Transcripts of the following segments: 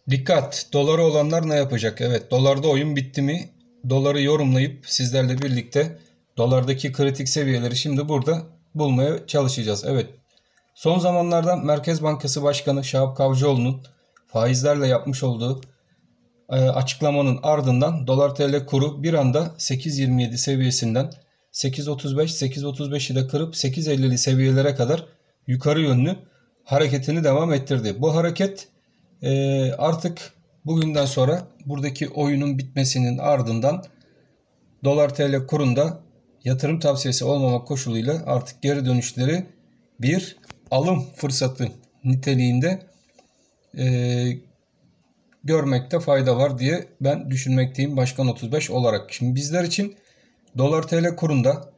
Dikkat! Doları olanlar ne yapacak? Evet, dolarda oyun bitti mi? Doları yorumlayıp sizlerle birlikte dolardaki kritik seviyeleri şimdi burada bulmaya çalışacağız. Evet, son zamanlarda Merkez Bankası Başkanı Şahap Kavcıoğlu'nun faizlerle yapmış olduğu açıklamanın ardından dolar TL kuru bir anda 8.27 seviyesinden 8.35'i de kırıp 8.50'li seviyelere kadar yukarı yönlü hareketini devam ettirdi. Bu hareket artık bugünden sonra buradaki oyunun bitmesinin ardından dolar TL kurunda yatırım tavsiyesi olmamak koşuluyla artık geri dönüşleri bir alım fırsatı niteliğinde görmekte fayda var diye ben düşünmekteyim Başkan 35 olarak. Şimdi bizler için dolar TL kurunda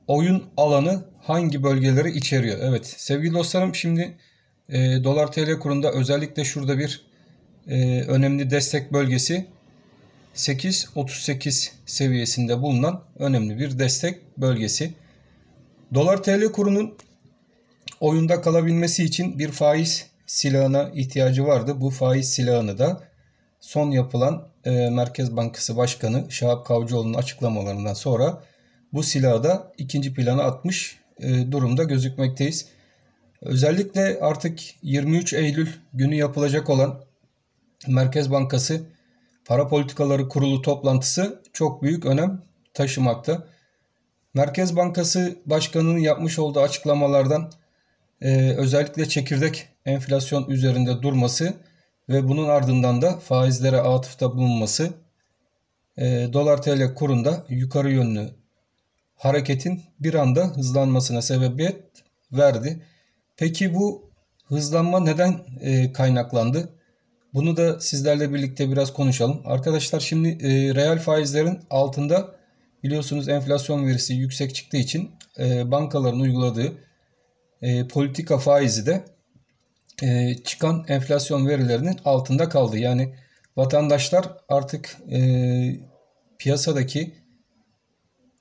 oyun alanı hangi bölgeleri içeriyor? Evet sevgili dostlarım, şimdi dolar TL kurunda özellikle şurada bir önemli destek bölgesi 8.38 seviyesinde bulunan önemli bir destek bölgesi. Dolar TL kurunun oyunda kalabilmesi için bir faiz silahına ihtiyacı vardı. Bu faiz silahını da son yapılan Merkez Bankası Başkanı Şahap Kavcıoğlu'nun açıklamalarından sonra bu silahı da ikinci plana atmış durumda gözükmekteyiz. Özellikle artık 23 Eylül günü yapılacak olan Merkez Bankası Para Politikaları Kurulu toplantısı çok büyük önem taşımakta. Merkez Bankası Başkanı'nın yapmış olduğu açıklamalardan özellikle çekirdek enflasyon üzerinde durması ve bunun ardından da faizlere atıfta bulunması dolar TL kurunda yukarı yönlü hareketin bir anda hızlanmasına sebebiyet verdi. Peki bu hızlanma neden kaynaklandı? Bunu da sizlerle birlikte biraz konuşalım. Arkadaşlar şimdi reel faizlerin altında biliyorsunuz enflasyon verisi yüksek çıktığı için bankaların uyguladığı politika faizi de çıkan enflasyon verilerinin altında kaldı. Yani vatandaşlar artık piyasadaki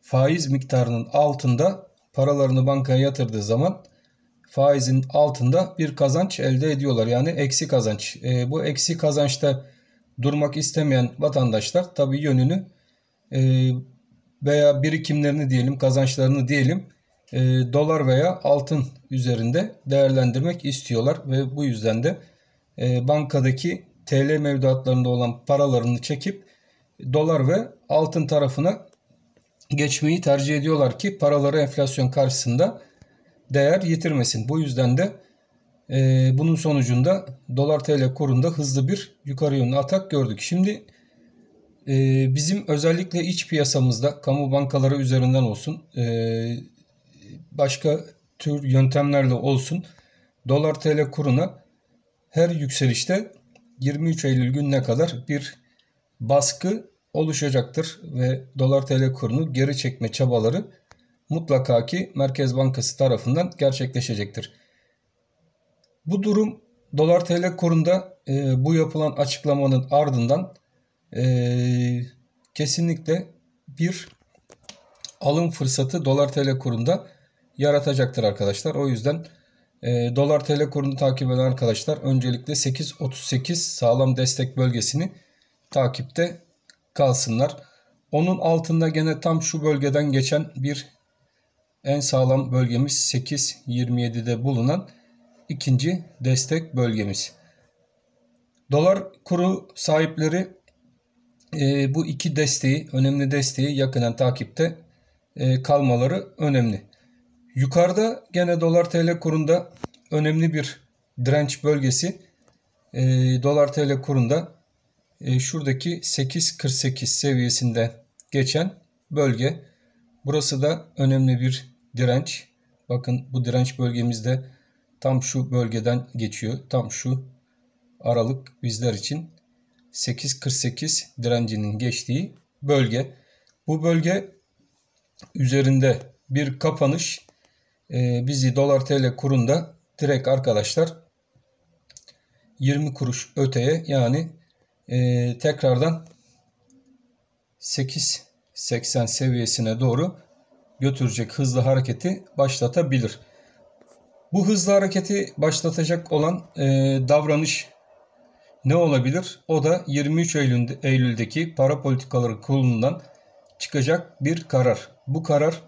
faiz miktarının altında paralarını bankaya yatırdığı zaman faizin altında bir kazanç elde ediyorlar. Yani eksi kazanç. Bu eksi kazançta durmak istemeyen vatandaşlar tabii yönünü veya birikimlerini diyelim, kazançlarını diyelim dolar veya altın üzerinde değerlendirmek istiyorlar ve bu yüzden de bankadaki TL mevduatlarında olan paralarını çekip dolar ve altın tarafına geçmeyi tercih ediyorlar ki paraları enflasyon karşısında değer yitirmesin. Bu yüzden de bunun sonucunda dolar TL kurunda hızlı bir yukarı yönlü atak gördük. Şimdi bizim özellikle iç piyasamızda kamu bankaları üzerinden olsun, başka tür yöntemlerle olsun dolar TL kuruna her yükselişte 23 Eylül gününe kadar bir baskı oluşacaktır ve dolar TL kurunu geri çekme çabaları mutlaka ki Merkez Bankası tarafından gerçekleşecektir. Bu durum dolar TL kurunda bu yapılan açıklamanın ardından kesinlikle bir alım fırsatı dolar TL kurunda yaratacaktır arkadaşlar. O yüzden dolar TL kurunu takip eden arkadaşlar öncelikle 8.38 sağlam destek bölgesini takipte kalsınlar. Onun altında gene tam şu bölgeden geçen bir en sağlam bölgemiz 8.27'de bulunan ikinci destek bölgemiz. Dolar kuru sahipleri bu iki desteği, önemli desteği yakından takipte kalmaları önemli. Yukarıda gene dolar TL kurunda önemli bir direnç bölgesi. Dolar TL kurunda şuradaki 8.48 seviyesinde geçen bölge. Burası da önemli bir direnç. Bakın bu direnç bölgemizde tam şu bölgeden geçiyor. Tam şu aralık bizler için 8.48 direncinin geçtiği bölge. Bu bölge üzerinde bir kapanış bizi dolar TL kurunda direkt arkadaşlar 20 kuruş öteye, yani tekrardan 8.80 seviyesine doğru götürecek hızlı hareketi başlatabilir. Bu hızlı hareketi başlatacak olan davranış ne olabilir? O da 23 Eylül'deki Para Politikaları Kurulu'ndan çıkacak bir karar. Bu karar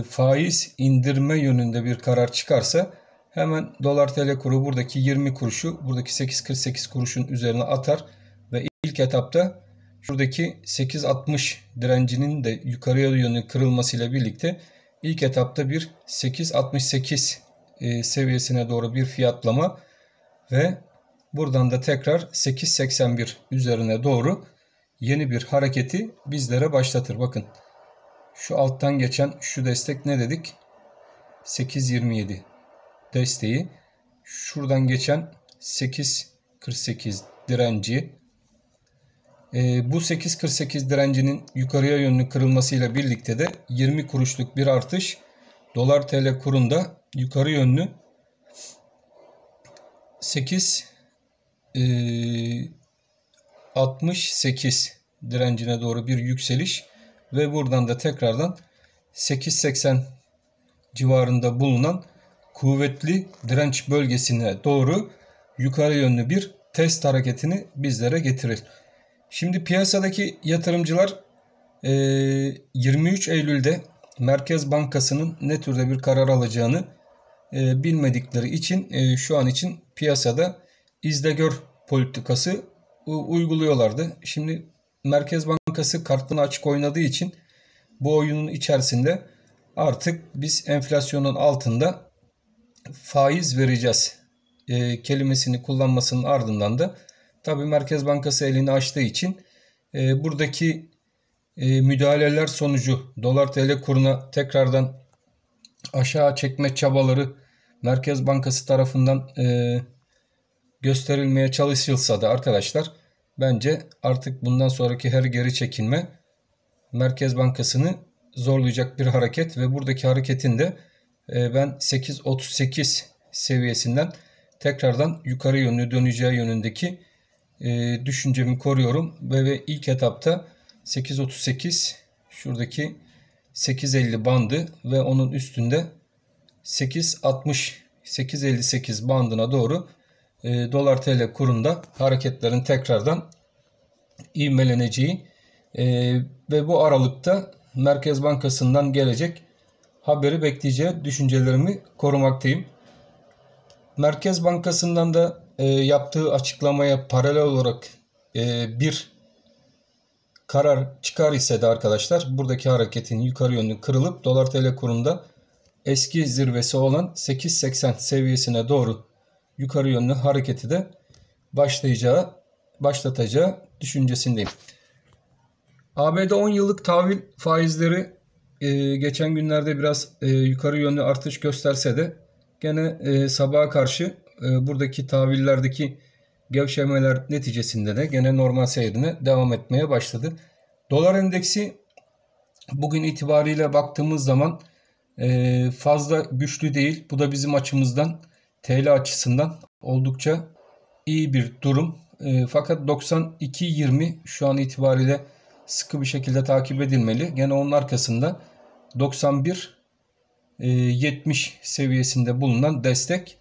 faiz indirme yönünde bir karar çıkarsa hemen dolar TL kuru buradaki 20 kuruşu buradaki 8.48 kuruşun üzerine atar ve ilk etapta şuradaki 8.60 direncinin de yukarıya yönlü kırılmasıyla birlikte ilk etapta bir 8.68 seviyesine doğru bir fiyatlama ve buradan da tekrar 8.81 üzerine doğru yeni bir hareketi bizlere başlatır. Bakın şu alttan geçen şu destek ne dedik? 8.27 desteği. Şuradan geçen 8.48 direnci. Bu 8.48 direncinin yukarıya yönlü kırılmasıyla birlikte de 20 kuruşluk bir artış dolar TL kurunda yukarı yönlü 8.68 direncine doğru bir yükseliş ve buradan da tekrardan 8.80 civarında bulunan kuvvetli direnç bölgesine doğru yukarı yönlü bir test hareketini bizlere getirir. Şimdi piyasadaki yatırımcılar 23 Eylül'de Merkez Bankası'nın ne türde bir karar alacağını bilmedikleri için şu an için piyasada izle gör politikası uyguluyorlardı. Şimdi Merkez Bankası kartını açık oynadığı için bu oyunun içerisinde artık biz enflasyonun altında faiz vereceğiz kelimesini kullanmasının ardından da tabii Merkez Bankası elini açtığı için buradaki müdahaleler sonucu dolar TL kuruna tekrardan aşağı çekme çabaları Merkez Bankası tarafından gösterilmeye çalışılsa da arkadaşlar bence artık bundan sonraki her geri çekilme Merkez Bankası'nı zorlayacak bir hareket ve buradaki hareketin de ben 8.38 seviyesinden tekrardan yukarı yönlü döneceği yönündeki düşüncemi koruyorum ve ilk etapta 8.38 şuradaki 8.50 bandı ve onun üstünde 8.60 8.58 bandına doğru dolar TL kurunda hareketlerin tekrardan ivmeleneceği ve bu aralıkta Merkez Bankası'ndan gelecek haberi bekleyeceği düşüncelerimi korumaktayım. Merkez Bankası'ndan da yaptığı açıklamaya paralel olarak bir karar çıkar ise de arkadaşlar buradaki hareketin yukarı yönlü kırılıp dolar TL kurunda eski zirvesi olan 8.80 seviyesine doğru yukarı yönlü hareketi de başlatacağı düşüncesindeyim. ABD 10 yıllık tahvil faizleri geçen günlerde biraz yukarı yönlü artış gösterse de gene sabaha karşı buradaki tahvillerdeki gevşemeler neticesinde de gene normal seyrine devam etmeye başladı. Dolar endeksi bugün itibariyle baktığımız zaman fazla güçlü değil. Bu da bizim açımızdan TL açısından oldukça iyi bir durum. Fakat 92.20 şu an itibariyle sıkı bir şekilde takip edilmeli. Gene onun arkasında 91.70 seviyesinde bulunan destek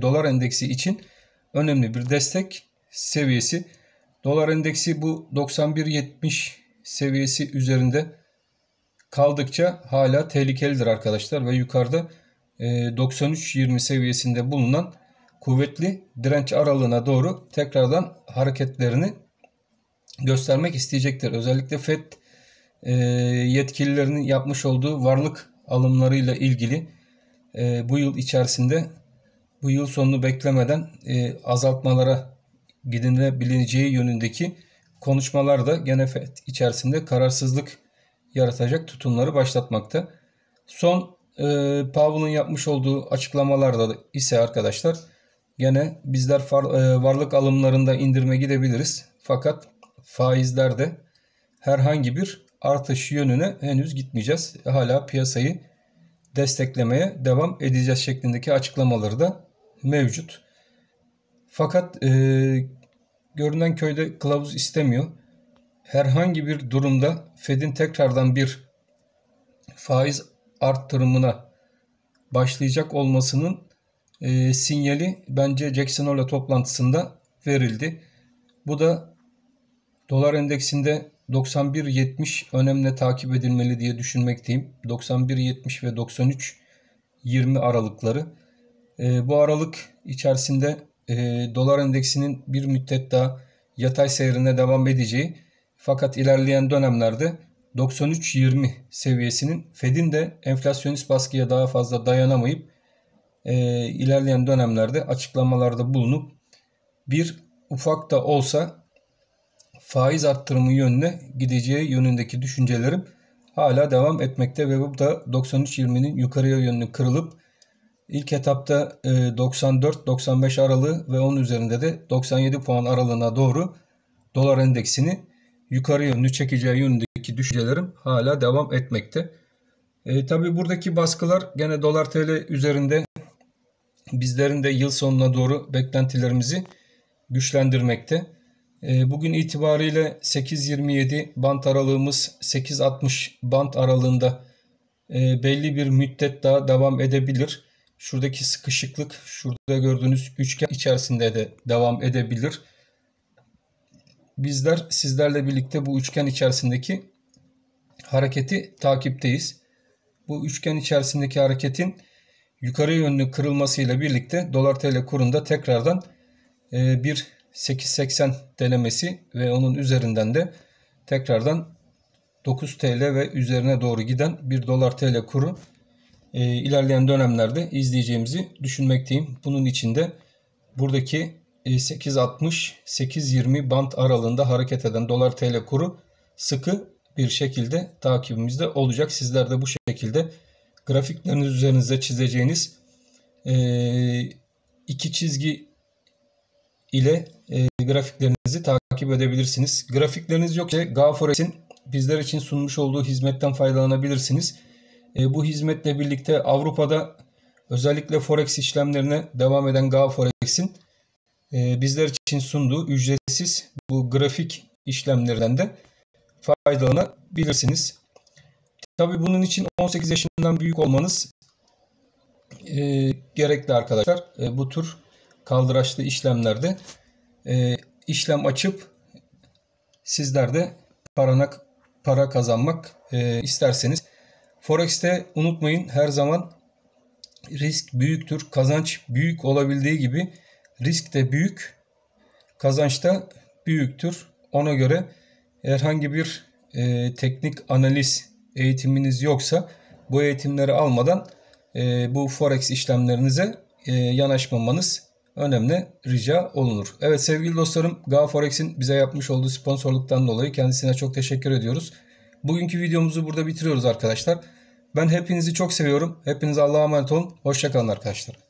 dolar endeksi için önemli bir destek seviyesi. Dolar endeksi bu 91.70 seviyesi üzerinde kaldıkça hala tehlikelidir arkadaşlar ve yukarıda 93.20 seviyesinde bulunan kuvvetli direnç aralığına doğru tekrardan hareketlerini göstermek isteyecektir. Özellikle FED yetkililerinin yapmış olduğu varlık alımlarıyla ilgili bu yıl içerisinde bu yıl sonunu beklemeden azaltmalara gidilebileceği yönündeki konuşmalar da gene FED içerisinde kararsızlık yaratacak tutumları başlatmakta. Son Powell'ın yapmış olduğu açıklamalarda ise arkadaşlar gene bizler varlık alımlarında indirime gidebiliriz. Fakat faizlerde herhangi bir artış yönüne henüz gitmeyeceğiz. Hala piyasayı desteklemeye devam edeceğiz şeklindeki açıklamaları da mevcut. Fakat görünen köyde kılavuz istemiyor. Herhangi bir durumda Fed'in tekrardan bir faiz arttırımına başlayacak olmasının sinyali bence Jackson Hole toplantısında verildi. Bu da dolar endeksinde 91.70 önemli takip edilmeli diye düşünmekteyim. 91.70 ve 93.20 aralıkları. Bu aralık içerisinde dolar endeksinin bir müddet daha yatay seyrine devam edeceği, fakat ilerleyen dönemlerde 93.20 seviyesinin Fed'in de enflasyonist baskıya daha fazla dayanamayıp ilerleyen dönemlerde açıklamalarda bulunup bir ufak da olsa faiz arttırımı yönüne gideceği yönündeki düşüncelerim hala devam etmekte ve bu da 93.20'nin yukarıya yönlü kırılıp ilk etapta 94-95 aralığı ve onun üzerinde de 97 puan aralığına doğru dolar endeksini yukarı yönlü çekeceği yönündeki düşüncelerim hala devam etmekte. Tabi buradaki baskılar gene dolar TL üzerinde bizlerin de yıl sonuna doğru beklentilerimizi güçlendirmekte. Bugün itibariyle 8.27 bant aralığımız 8.60 bant aralığında belli bir müddet daha devam edebilir. Şuradaki sıkışıklık şurada gördüğünüz üçgen içerisinde de devam edebilir. Bizler sizlerle birlikte bu üçgen içerisindeki hareketi takipteyiz. Bu üçgen içerisindeki hareketin yukarı yönlü kırılmasıyla birlikte dolar TL kurunda tekrardan bir 8.80 denemesi ve onun üzerinden de tekrardan 9 TL ve üzerine doğru giden bir dolar TL kuru ilerleyen dönemlerde izleyeceğimizi düşünmekteyim. Bunun için de buradaki 8.60-8.20 bant aralığında hareket eden dolar TL kuru sıkı bir şekilde takibimizde olacak. Sizler de bu şekilde grafikleriniz üzerinize çizeceğiniz iki çizgi ile grafiklerinizi takip edebilirsiniz. Grafikleriniz yoksa GaForex'in bizler için sunmuş olduğu hizmetten faydalanabilirsiniz. Bu hizmetle birlikte Avrupa'da özellikle Forex işlemlerine devam eden GaForex'in bizler için sunduğu ücretsiz bu grafik işlemlerinden de faydalanabilirsiniz. Tabii bunun için 18 yaşından büyük olmanız gerekli arkadaşlar. Bu tür kaldıraçlı işlemlerde işlem açıp sizler de para kazanmak isterseniz. Forex'te unutmayın, her zaman risk büyüktür. Kazanç büyük olabildiği gibi risk de büyük, kazanç da büyüktür. Ona göre herhangi bir teknik analiz eğitiminiz yoksa bu eğitimleri almadan bu Forex işlemlerinize yanaşmamanız önemli rica olunur. Evet sevgili dostlarım, GaForex'in bize yapmış olduğu sponsorluktan dolayı kendisine çok teşekkür ediyoruz. Bugünkü videomuzu burada bitiriyoruz arkadaşlar. Ben hepinizi çok seviyorum. Hepinize Allah'a emanet olun. Hoşça kalın arkadaşlar.